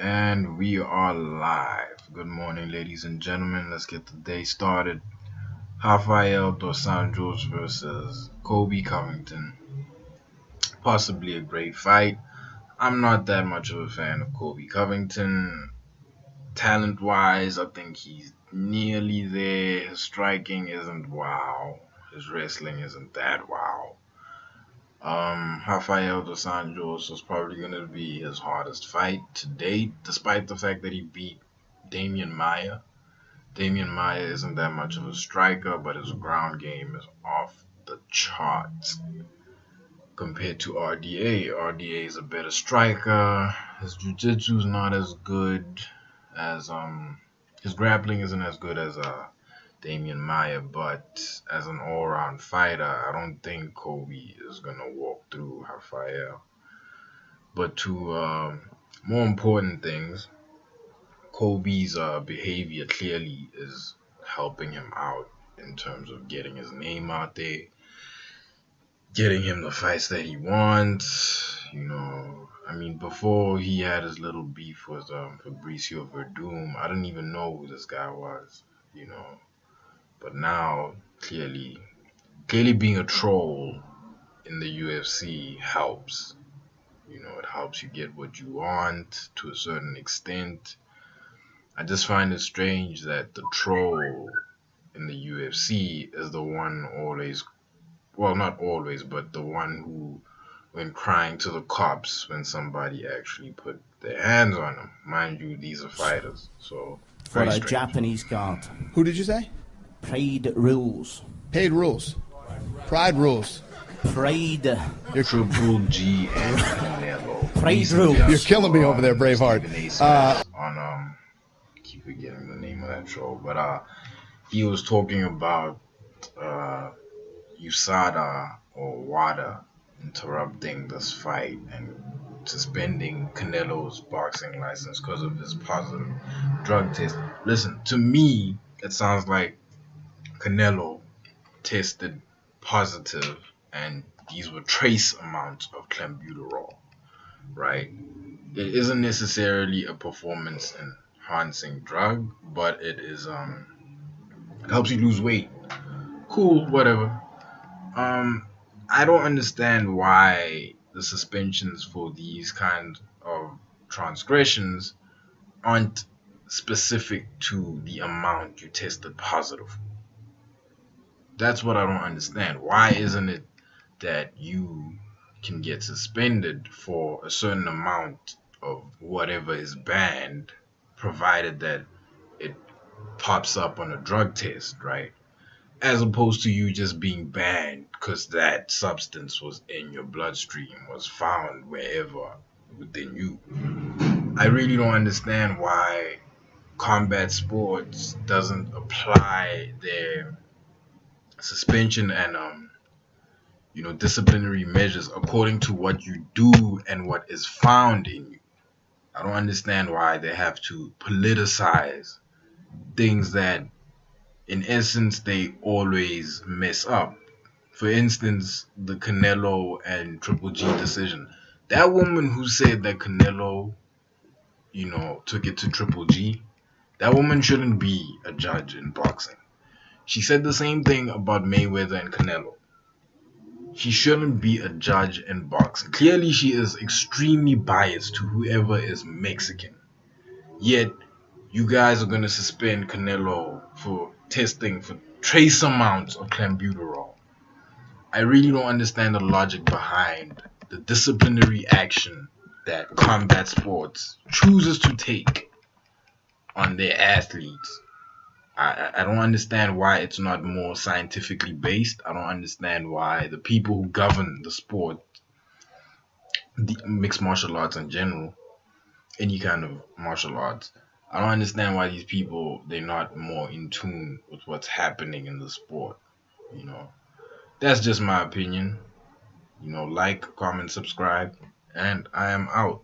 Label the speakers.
Speaker 1: And we are live. Good morning, ladies and gentlemen. Let's get the day started. Rafael dos Anjos versus Colby Covington. Possibly a great fight. I'm not that much of a fan of Colby Covington. Talent wise, I think he's nearly there. His striking isn't wow. His wrestling isn't that wow. Rafael dos Anjos was probably going to be his hardest fight to date, despite the fact that he beat Damian Maya. Damian Maya isn't that much of a striker, but his ground game is off the charts compared to RDA. RDA is a better striker. His jiu-jitsu is not as good as his grappling isn't as good as Damian Maya, but as an all-round fighter, I don't think Kobe is gonna walk through Rafael. But to more important things, Kobe's behavior clearly is helping him out in terms of getting his name out there, getting him the fights that he wants. I mean, before he had his little beef with Fabricio Verdum, I didn't even know who this guy was. You know, but now clearly being a troll in the UFC helps. It helps you get what you want to a certain extent. I just find it strange that the troll in the UFC is the one always, well, not always, but the one who went crying to the cops when somebody actually put their hands on them. Mind you, these are fighters, so
Speaker 2: For
Speaker 1: very
Speaker 2: a
Speaker 1: strange.
Speaker 2: Japanese card.
Speaker 3: Who did you say?
Speaker 2: Pride rules.
Speaker 3: Paid rules. Pride rules.
Speaker 2: Pride.
Speaker 1: Triple G and Canelo.
Speaker 2: Pride
Speaker 1: Recently,
Speaker 2: rules.
Speaker 1: I
Speaker 3: You're killing me
Speaker 1: saw,
Speaker 3: over there, Braveheart.
Speaker 1: Stephen A. Smith on keep forgetting the name of that show, but he was talking about USADA or WADA interrupting this fight and suspending Canelo's boxing license because of his positive drug test. Listen, to me, it sounds like Canelo tested positive and these were trace amounts of clenbuterol, right? It isn't necessarily a performance enhancing drug, but it helps you lose weight. Cool, whatever. I don't understand why the suspensions for these kinds of transgressions aren't specific to the amount you tested positive. That's what I don't understand. Why isn't it that you can get suspended for a certain amount of whatever is banned, provided that it pops up on a drug test, right? As opposed to you just being banned because that substance was in your bloodstream, was found wherever within you. I really don't understand why combat sports doesn't apply their suspension and disciplinary measures according to what you do and what is found in you. I don't understand why they have to politicize things that in essence they always mess up. For instance, the Canelo and Triple G decision. That woman who said that Canelo, took it to Triple G, that woman shouldn't be a judge in boxing. She said the same thing about Mayweather and Canelo. She shouldn't be a judge in boxing. Clearly, she is extremely biased to whoever is Mexican. Yet, you guys are going to suspend Canelo for testing for trace amounts of clenbuterol. I really don't understand the logic behind the disciplinary action that combat sports chooses to take on their athletes. I don't understand why it's not more scientifically based. I don't understand why the people who govern the sport, the mixed martial arts in general, any kind of martial arts, I don't understand why these people, they're not more in tune with what's happening in the sport. You know, that's just my opinion. Like, comment, subscribe, and I am out.